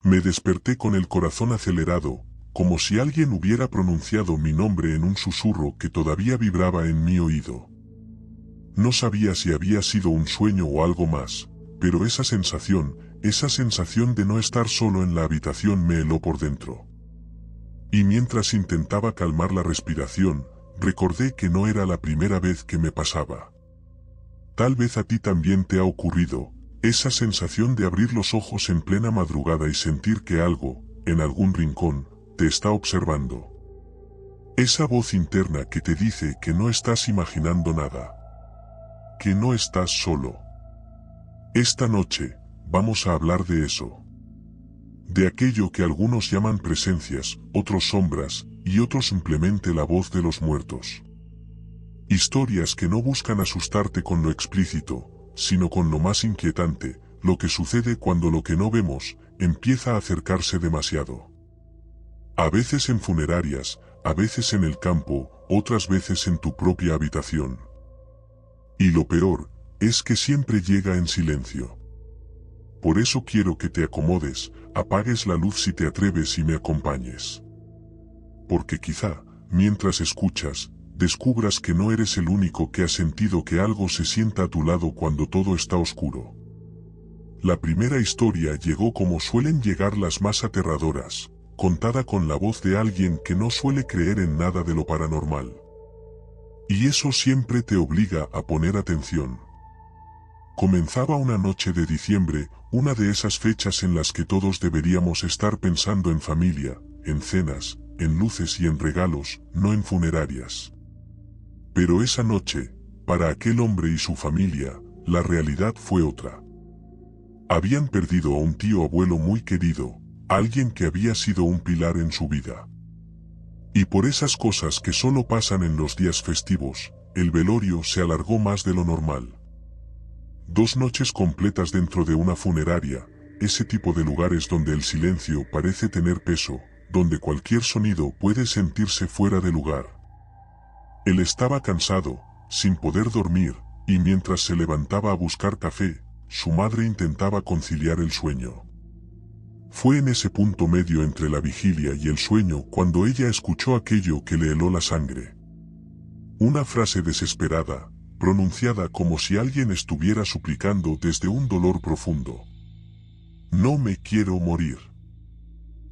Me desperté con el corazón acelerado, como si alguien hubiera pronunciado mi nombre en un susurro que todavía vibraba en mi oído. No sabía si había sido un sueño o algo más, pero esa sensación de no estar solo en la habitación me heló por dentro. Y mientras intentaba calmar la respiración, recordé que no era la primera vez que me pasaba. Tal vez a ti también te ha ocurrido, esa sensación de abrir los ojos en plena madrugada y sentir que algo, en algún rincón, te está observando. Esa voz interna que te dice que no estás imaginando nada. Que no estás solo. Esta noche, vamos a hablar de eso. De aquello que algunos llaman presencias, otros sombras, y otros simplemente la voz de los muertos. Historias que no buscan asustarte con lo explícito, sino con lo más inquietante, lo que sucede cuando lo que no vemos, empieza a acercarse demasiado. A veces en funerarias, a veces en el campo, otras veces en tu propia habitación. Y lo peor, es que siempre llega en silencio. Por eso quiero que te acomodes, apagues la luz si te atreves y me acompañes. Porque quizá, mientras escuchas, descubras que no eres el único que ha sentido que algo se sienta a tu lado cuando todo está oscuro. La primera historia llegó como suelen llegar las más aterradoras, contada con la voz de alguien que no suele creer en nada de lo paranormal. Y eso siempre te obliga a poner atención. Comenzaba una noche de diciembre, una de esas fechas en las que todos deberíamos estar pensando en familia, en cenas, en luces y en regalos, no en funerarias. Pero esa noche, para aquel hombre y su familia, la realidad fue otra. Habían perdido a un tío abuelo muy querido, alguien que había sido un pilar en su vida. Y por esas cosas que solo pasan en los días festivos, el velorio se alargó más de lo normal. 2 noches completas dentro de una funeraria, ese tipo de lugares donde el silencio parece tener peso, donde cualquier sonido puede sentirse fuera de lugar. Él estaba cansado, sin poder dormir, y mientras se levantaba a buscar café, su madre intentaba conciliar el sueño. Fue en ese punto medio entre la vigilia y el sueño cuando ella escuchó aquello que le heló la sangre. Una frase desesperada, pronunciada como si alguien estuviera suplicando desde un dolor profundo. No me quiero morir.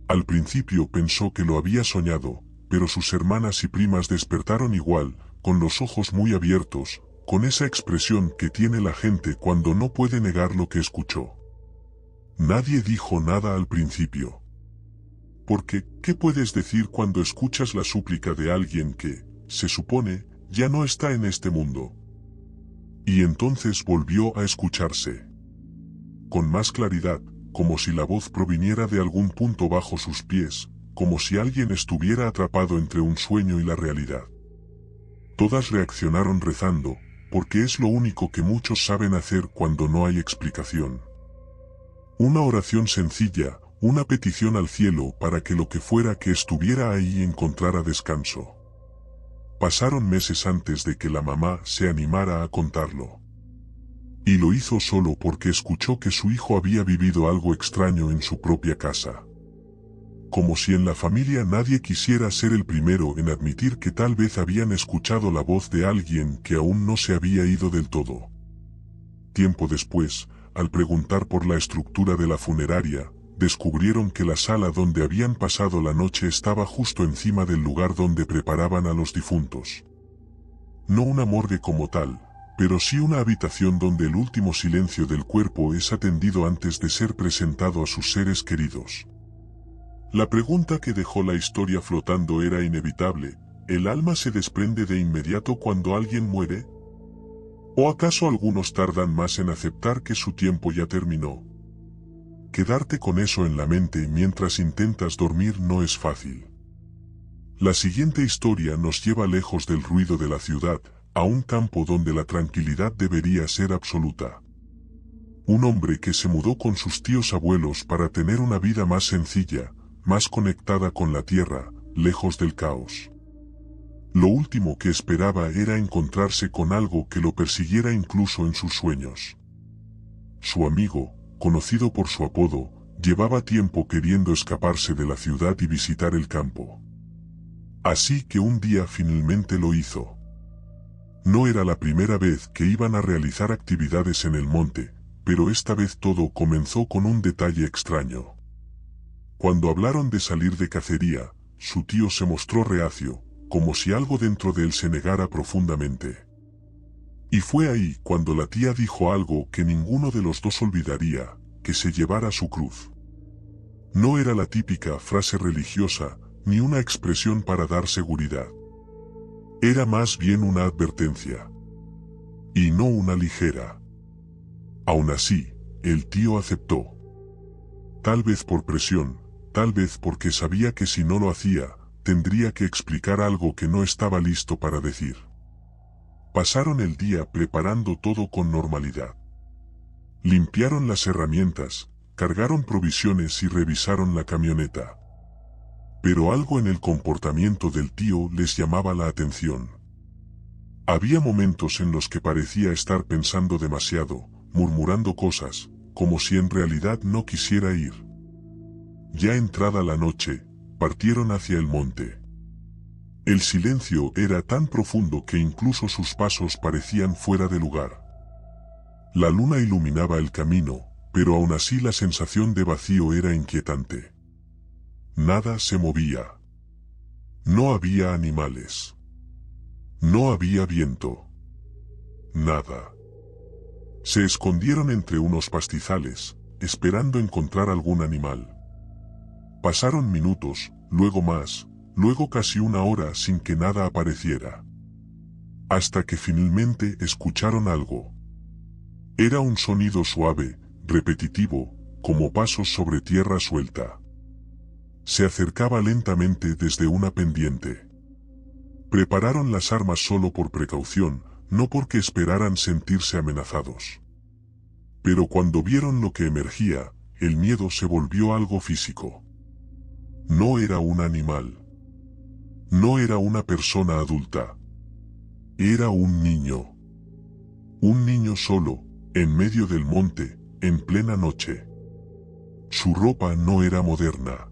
Al principio pensó que lo había soñado, pero sus hermanas y primas despertaron igual, con los ojos muy abiertos, con esa expresión que tiene la gente cuando no puede negar lo que escuchó. Nadie dijo nada al principio. Porque, ¿qué puedes decir cuando escuchas la súplica de alguien que, se supone, ya no está en este mundo? Y entonces volvió a escucharse. Con más claridad, como si la voz proviniera de algún punto bajo sus pies, como si alguien estuviera atrapado entre un sueño y la realidad. Todas reaccionaron rezando, porque es lo único que muchos saben hacer cuando no hay explicación. Una oración sencilla, una petición al cielo para que lo que fuera que estuviera ahí encontrara descanso. Pasaron meses antes de que la mamá se animara a contarlo. Y lo hizo solo porque escuchó que su hijo había vivido algo extraño en su propia casa. Como si en la familia nadie quisiera ser el primero en admitir que tal vez habían escuchado la voz de alguien que aún no se había ido del todo. Tiempo después, al preguntar por la estructura de la funeraria, descubrieron que la sala donde habían pasado la noche estaba justo encima del lugar donde preparaban a los difuntos. No una morgue como tal, pero sí una habitación donde el último silencio del cuerpo es atendido antes de ser presentado a sus seres queridos. La pregunta que dejó la historia flotando era inevitable: ¿el alma se desprende de inmediato cuando alguien muere? ¿O acaso algunos tardan más en aceptar que su tiempo ya terminó? Quedarte con eso en la mente mientras intentas dormir no es fácil. La siguiente historia nos lleva lejos del ruido de la ciudad, a un campo donde la tranquilidad debería ser absoluta. Un hombre que se mudó con sus tíos abuelos para tener una vida más sencilla, más conectada con la tierra, lejos del caos. Lo último que esperaba era encontrarse con algo que lo persiguiera incluso en sus sueños. Su amigo, conocido por su apodo, Llevaba tiempo queriendo escaparse de la ciudad y visitar el campo. Así que un día finalmente lo hizo. No era la primera vez que iban a realizar actividades en el monte, pero esta vez todo comenzó con un detalle extraño. Cuando hablaron de salir de cacería, su tío se mostró reacio, como si algo dentro de él se negara profundamente. Y fue ahí cuando la tía dijo algo que ninguno de los dos olvidaría, que se llevara su cruz. No era la típica frase religiosa, ni una expresión para dar seguridad. Era más bien una advertencia. Y no una ligera. Aún así, el tío aceptó. Tal vez por presión, tal vez porque sabía que si no lo hacía, tendría que explicar algo que no estaba listo para decir. Pasaron el día preparando todo con normalidad. Limpiaron las herramientas, cargaron provisiones y revisaron la camioneta. Pero algo en el comportamiento del tío les llamaba la atención. Había momentos en los que parecía estar pensando demasiado, murmurando cosas, como si en realidad no quisiera ir. Ya entrada la noche, partieron hacia el monte. El silencio era tan profundo que incluso sus pasos parecían fuera de lugar. La luna iluminaba el camino, pero aún así la sensación de vacío era inquietante. Nada se movía. No había animales. No había viento. Nada. Se escondieron entre unos pastizales, esperando encontrar algún animal. Pasaron minutos, luego más, luego casi una hora sin que nada apareciera. Hasta que finalmente escucharon algo. Era un sonido suave, repetitivo, como pasos sobre tierra suelta. Se acercaba lentamente desde una pendiente. Prepararon las armas solo por precaución, no porque esperaran sentirse amenazados. Pero cuando vieron lo que emergía, el miedo se volvió algo físico. No era un animal. No era una persona adulta. Era un niño. Un niño solo, en medio del monte, en plena noche. Su ropa no era moderna.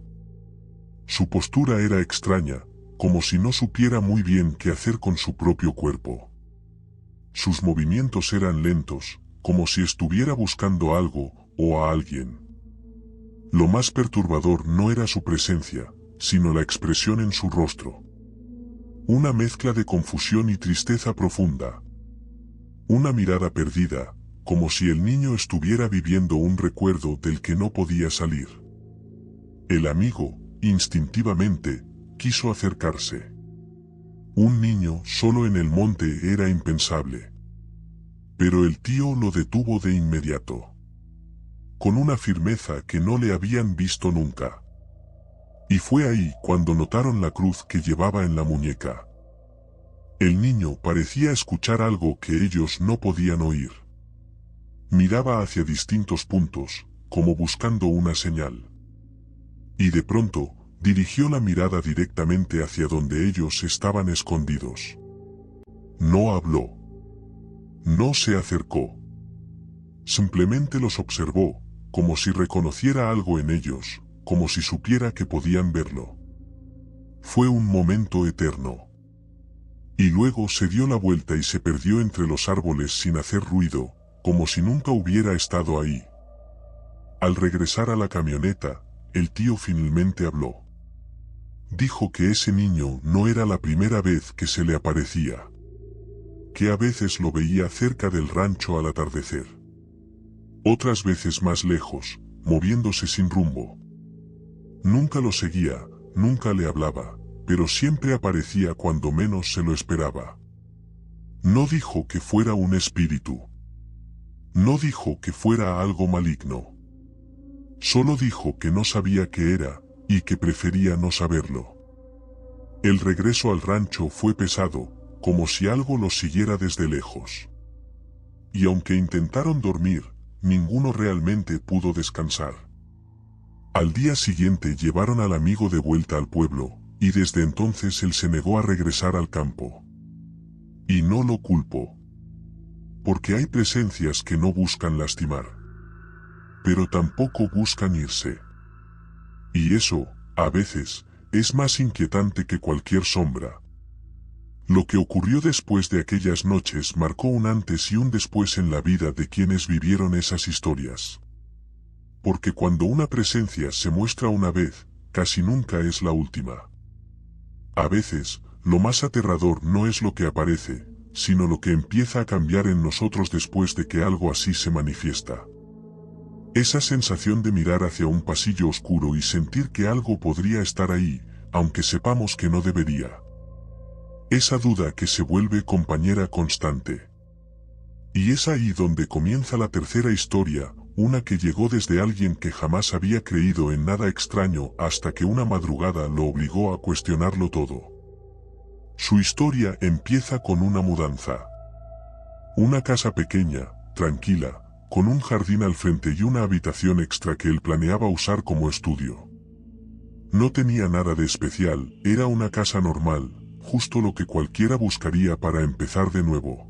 Su postura era extraña, como si no supiera muy bien qué hacer con su propio cuerpo. Sus movimientos eran lentos, como si estuviera buscando algo o a alguien. Lo más perturbador no era su presencia, sino la expresión en su rostro. Una mezcla de confusión y tristeza profunda. Una mirada perdida, como si el niño estuviera viviendo un recuerdo del que no podía salir. El amigo, instintivamente, quiso acercarse. Un niño solo en el monte era impensable. Pero el tío lo detuvo de inmediato. Con una firmeza que no le habían visto nunca. Y fue ahí cuando notaron la cruz que llevaba en la muñeca. El niño parecía escuchar algo que ellos no podían oír. Miraba hacia distintos puntos, como buscando una señal. Y de pronto, dirigió la mirada directamente hacia donde ellos estaban escondidos. No habló. No se acercó. Simplemente los observó, como si reconociera algo en ellos, como si supiera que podían verlo. Fue un momento eterno. Y luego se dio la vuelta y se perdió entre los árboles sin hacer ruido, como si nunca hubiera estado ahí. Al regresar a la camioneta, el tío finalmente habló. Dijo que ese niño no era la primera vez que se le aparecía. Que a veces lo veía cerca del rancho al atardecer. Otras veces más lejos, moviéndose sin rumbo. Nunca lo seguía, nunca le hablaba, pero siempre aparecía cuando menos se lo esperaba. No dijo que fuera un espíritu. No dijo que fuera algo maligno. Solo dijo que no sabía qué era, y que prefería no saberlo. El regreso al rancho fue pesado, como si algo los siguiera desde lejos. Y aunque intentaron dormir, ninguno realmente pudo descansar. Al día siguiente llevaron al amigo de vuelta al pueblo, y desde entonces él se negó a regresar al campo. Y no lo culpó. Porque hay presencias que no buscan lastimar. pero tampoco buscan irse. Y eso, a veces, es más inquietante que cualquier sombra. Lo que ocurrió después de aquellas noches marcó un antes y un después en la vida de quienes vivieron esas historias. Porque cuando una presencia se muestra una vez, casi nunca es la última. A veces, lo más aterrador no es lo que aparece, sino lo que empieza a cambiar en nosotros después de que algo así se manifiesta. Esa sensación de mirar hacia un pasillo oscuro y sentir que algo podría estar ahí, aunque sepamos que no debería. Esa duda que se vuelve compañera constante. Y es ahí donde comienza la tercera historia, una que llegó desde alguien que jamás había creído en nada extraño hasta que una madrugada lo obligó a cuestionarlo todo. Su historia empieza con una mudanza. Una casa pequeña, tranquila, con un jardín al frente y una habitación extra que él planeaba usar como estudio. No tenía nada de especial, era una casa normal, justo lo que cualquiera buscaría para empezar de nuevo.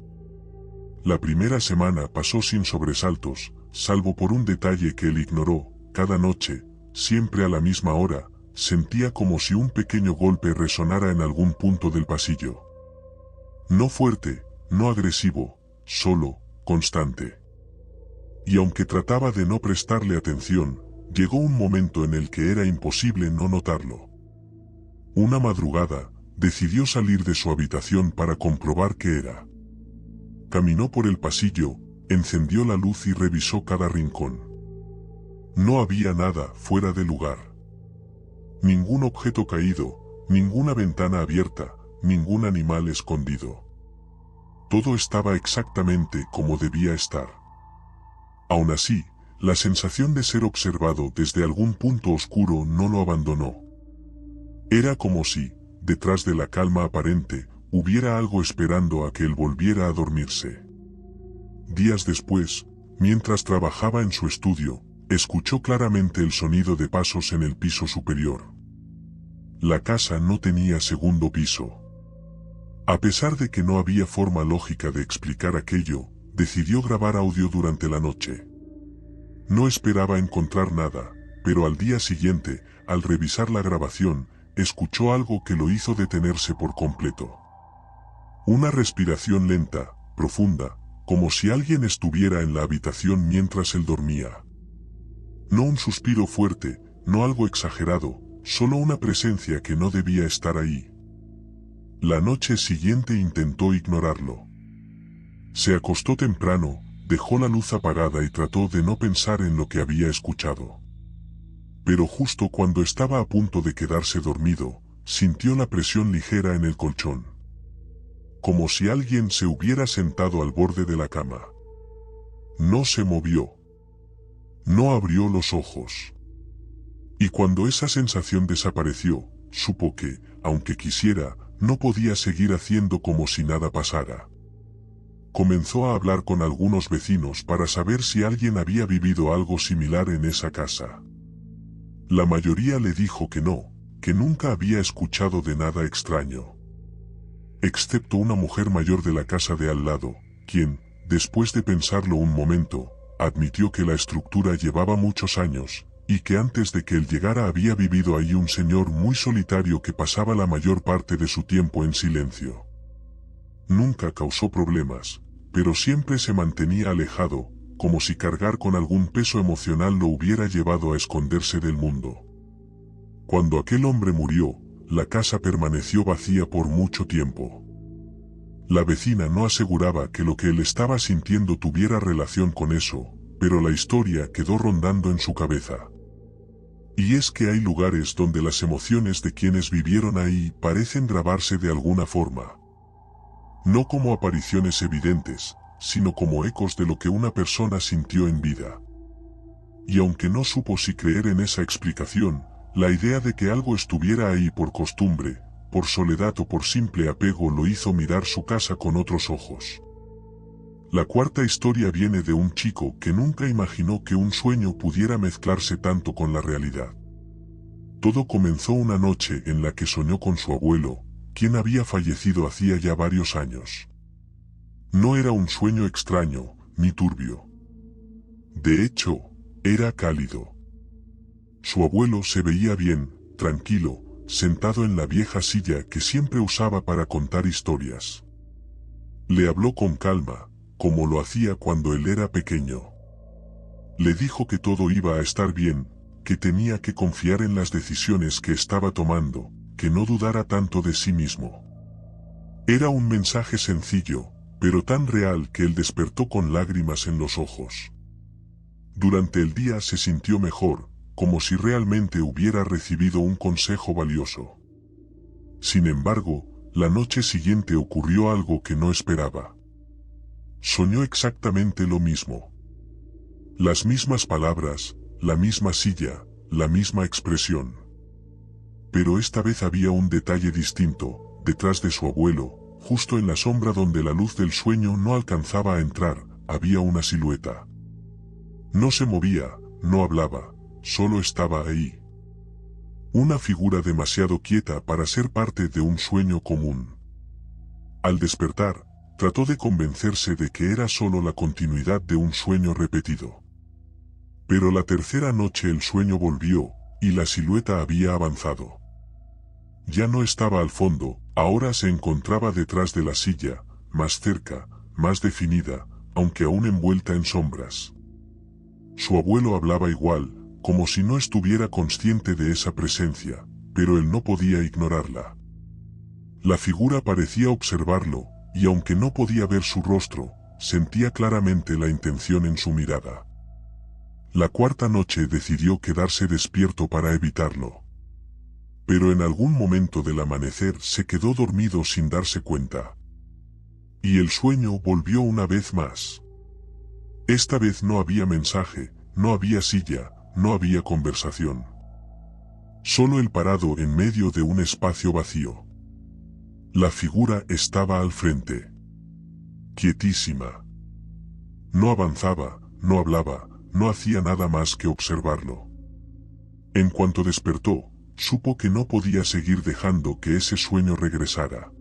La primera semana pasó sin sobresaltos, salvo por un detalle que él ignoró. Cada noche, siempre a la misma hora, sentía como si un pequeño golpe resonara en algún punto del pasillo. No fuerte, no agresivo, solo, constante. Y aunque trataba de no prestarle atención, llegó un momento en el que era imposible no notarlo. Una madrugada, decidió salir de su habitación para comprobar qué era. Caminó por el pasillo, encendió la luz y revisó cada rincón. No había nada fuera de lugar. Ningún objeto caído, ninguna ventana abierta, ningún animal escondido. Todo estaba exactamente como debía estar. Aún así, la sensación de ser observado desde algún punto oscuro no lo abandonó. Era como si, detrás de la calma aparente, hubiera algo esperando a que él volviera a dormirse. Días después, mientras trabajaba en su estudio, escuchó claramente el sonido de pasos en el piso superior. La casa no tenía segundo piso. A pesar de que no había forma lógica de explicar aquello, decidió grabar audio durante la noche. No esperaba encontrar nada, pero al día siguiente, al revisar la grabación, escuchó algo que lo hizo detenerse por completo. Una respiración lenta, profunda, como si alguien estuviera en la habitación mientras él dormía. No un suspiro fuerte, no algo exagerado, solo una presencia que no debía estar ahí. La noche siguiente intentó ignorarlo. Se acostó temprano, dejó la luz apagada y trató de no pensar en lo que había escuchado. Pero justo cuando estaba a punto de quedarse dormido, sintió la presión ligera en el colchón. Como si alguien se hubiera sentado al borde de la cama. No se movió. No abrió los ojos. Y cuando esa sensación desapareció, supo que, aunque quisiera, no podía seguir haciendo como si nada pasara. Comenzó a hablar con algunos vecinos para saber si alguien había vivido algo similar en esa casa. La mayoría le dijo que no, que nunca había escuchado de nada extraño. Excepto una mujer mayor de la casa de al lado, quien, después de pensarlo un momento, admitió que la estructura llevaba muchos años, y que antes de que él llegara había vivido ahí un señor muy solitario que pasaba la mayor parte de su tiempo en silencio. Nunca causó problemas, pero siempre se mantenía alejado, como si cargar con algún peso emocional lo hubiera llevado a esconderse del mundo. Cuando aquel hombre murió, la casa permaneció vacía por mucho tiempo. La vecina no aseguraba que lo que él estaba sintiendo tuviera relación con eso, pero la historia quedó rondando en su cabeza. Y es que hay lugares donde las emociones de quienes vivieron ahí parecen grabarse de alguna forma. No como apariciones evidentes, sino como ecos de lo que una persona sintió en vida. Y aunque no supo si creer en esa explicación, la idea de que algo estuviera ahí por costumbre, por soledad o por simple apego lo hizo mirar su casa con otros ojos. La cuarta historia viene de un chico que nunca imaginó que un sueño pudiera mezclarse tanto con la realidad. Todo comenzó una noche en la que soñó con su abuelo, quien había fallecido hacía ya varios años. No era un sueño extraño, ni turbio. De hecho, Era cálido. Su abuelo se veía bien, tranquilo, sentado en la vieja silla que siempre usaba para contar historias. Le habló con calma, como lo hacía cuando él era pequeño. Le dijo que todo iba a estar bien, que tenía que confiar en las decisiones que estaba tomando, que no dudara tanto de sí mismo. Era un mensaje sencillo, pero tan real que él despertó con lágrimas en los ojos. Durante el día se sintió mejor, como si realmente hubiera recibido un consejo valioso. Sin embargo, la noche siguiente ocurrió algo que no esperaba. Soñó exactamente lo mismo. Las mismas palabras, la misma silla, la misma expresión. Pero esta vez había un detalle distinto, detrás de su abuelo, justo en la sombra donde la luz del sueño no alcanzaba a entrar, había una silueta. No se movía, no hablaba, solo estaba ahí. Una figura demasiado quieta para ser parte de un sueño común. Al despertar, trató de convencerse de que era solo la continuidad de un sueño repetido. Pero la tercera noche el sueño volvió, y la silueta había avanzado. Ya no estaba al fondo, ahora se encontraba detrás de la silla, más cerca, más definida, aunque aún envuelta en sombras. Su abuelo hablaba igual, como si no estuviera consciente de esa presencia, pero él no podía ignorarla. La figura parecía observarlo, y aunque no podía ver su rostro, sentía claramente la intención en su mirada. La cuarta noche decidió quedarse despierto para evitarlo. Pero en algún momento del amanecer se quedó dormido sin darse cuenta. Y el sueño volvió una vez más. Esta vez no había mensaje, no había silla, no había conversación. Solo él parado en medio de un espacio vacío. La figura estaba al frente. Quietísima. No avanzaba, no hablaba, no hacía nada más que observarlo. En cuanto despertó, supo que no podía seguir dejando que ese sueño regresara.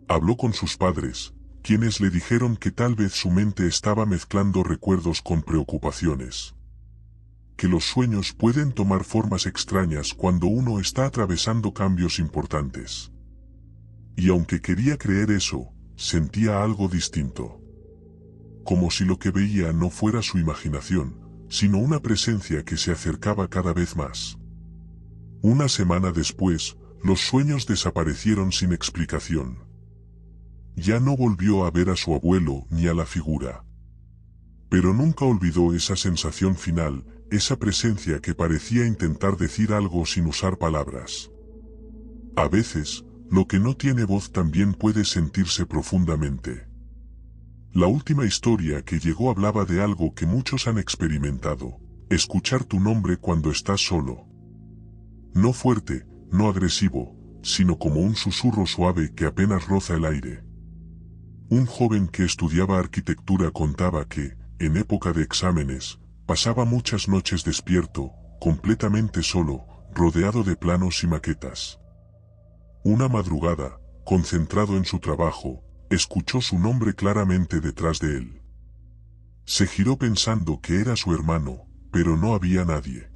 Habló con sus padres, quienes le dijeron que tal vez su mente estaba mezclando recuerdos con preocupaciones. Que los sueños pueden tomar formas extrañas cuando uno está atravesando cambios importantes. Y aunque quería creer eso, sentía algo distinto. Como si lo que veía no fuera su imaginación, sino una presencia que se acercaba cada vez más. Una semana después, los sueños desaparecieron sin explicación. Ya no volvió a ver a su abuelo ni a la figura. Pero nunca olvidó esa sensación final, esa presencia que parecía intentar decir algo sin usar palabras. A veces, lo que no tiene voz también puede sentirse profundamente. La última historia que llegó hablaba de algo que muchos han experimentado: escuchar tu nombre cuando estás solo. No fuerte, no agresivo, sino como un susurro suave que apenas roza el aire. Un joven que estudiaba arquitectura contaba que, en época de exámenes, pasaba muchas noches despierto, completamente solo, rodeado de planos y maquetas. Una madrugada, concentrado en su trabajo, escuchó su nombre claramente detrás de él. Se giró pensando que era su hermano, pero no había nadie.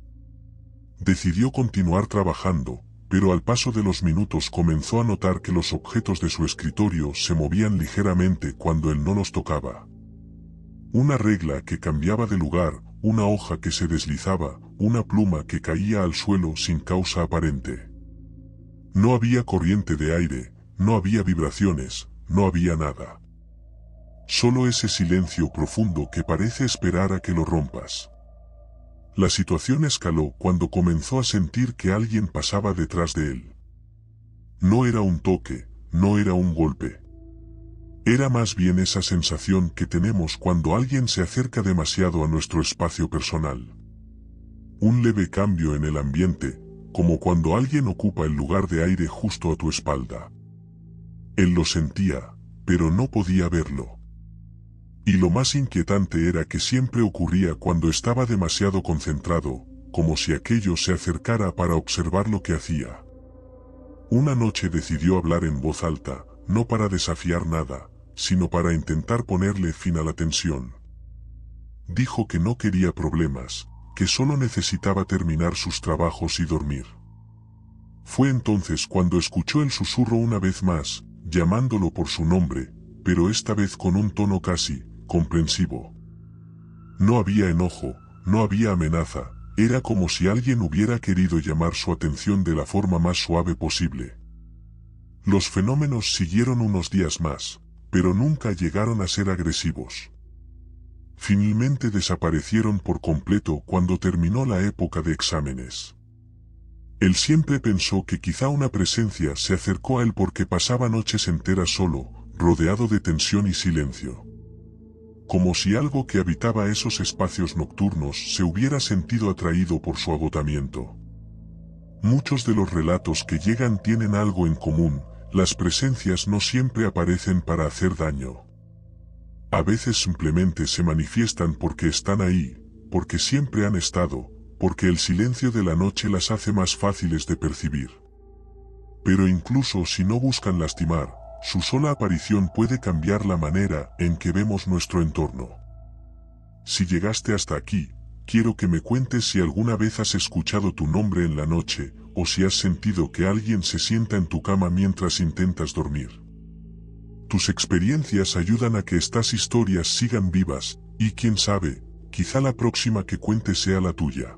Decidió continuar trabajando, pero al paso de los minutos comenzó a notar que los objetos de su escritorio se movían ligeramente cuando él no los tocaba. Una regla que cambiaba de lugar, una hoja que se deslizaba, una pluma que caía al suelo sin causa aparente. No había corriente de aire, no había vibraciones, no había nada. Solo ese silencio profundo que parece esperar a que lo rompas. La situación escaló cuando comenzó a sentir que alguien pasaba detrás de él. No era un toque, no era un golpe. Era más bien esa sensación que tenemos cuando alguien se acerca demasiado a nuestro espacio personal. Un leve cambio en el ambiente, como cuando alguien ocupa el lugar de aire justo a tu espalda. Él lo sentía, pero no podía verlo. Y lo más inquietante era que siempre ocurría cuando estaba demasiado concentrado, como si aquello se acercara para observar lo que hacía. Una noche decidió hablar en voz alta, no para desafiar nada, sino para intentar ponerle fin a la tensión. Dijo que no quería problemas, que solo necesitaba terminar sus trabajos y dormir. Fue entonces cuando escuchó el susurro una vez más, llamándolo por su nombre, pero esta vez con un tono casi comprensivo. No había enojo, no había amenaza, era como si alguien hubiera querido llamar su atención de la forma más suave posible. Los fenómenos siguieron unos días más, pero nunca llegaron a ser agresivos. Finalmente desaparecieron por completo cuando terminó la época de exámenes. Él siempre pensó que quizá una presencia se acercó a él porque pasaba noches enteras solo, rodeado de tensión y silencio. Como si algo que habitaba esos espacios nocturnos se hubiera sentido atraído por su agotamiento. Muchos de los relatos que llegan tienen algo en común: las presencias no siempre aparecen para hacer daño. A veces simplemente se manifiestan porque están ahí, porque siempre han estado, porque el silencio de la noche las hace más fáciles de percibir. Pero incluso si no buscan lastimar, su sola aparición puede cambiar la manera en que vemos nuestro entorno. Si llegaste hasta aquí, quiero que me cuentes si alguna vez has escuchado tu nombre en la noche, o si has sentido que alguien se sienta en tu cama mientras intentas dormir. Tus experiencias ayudan a que estas historias sigan vivas, y quién sabe, quizá la próxima que cuente sea la tuya.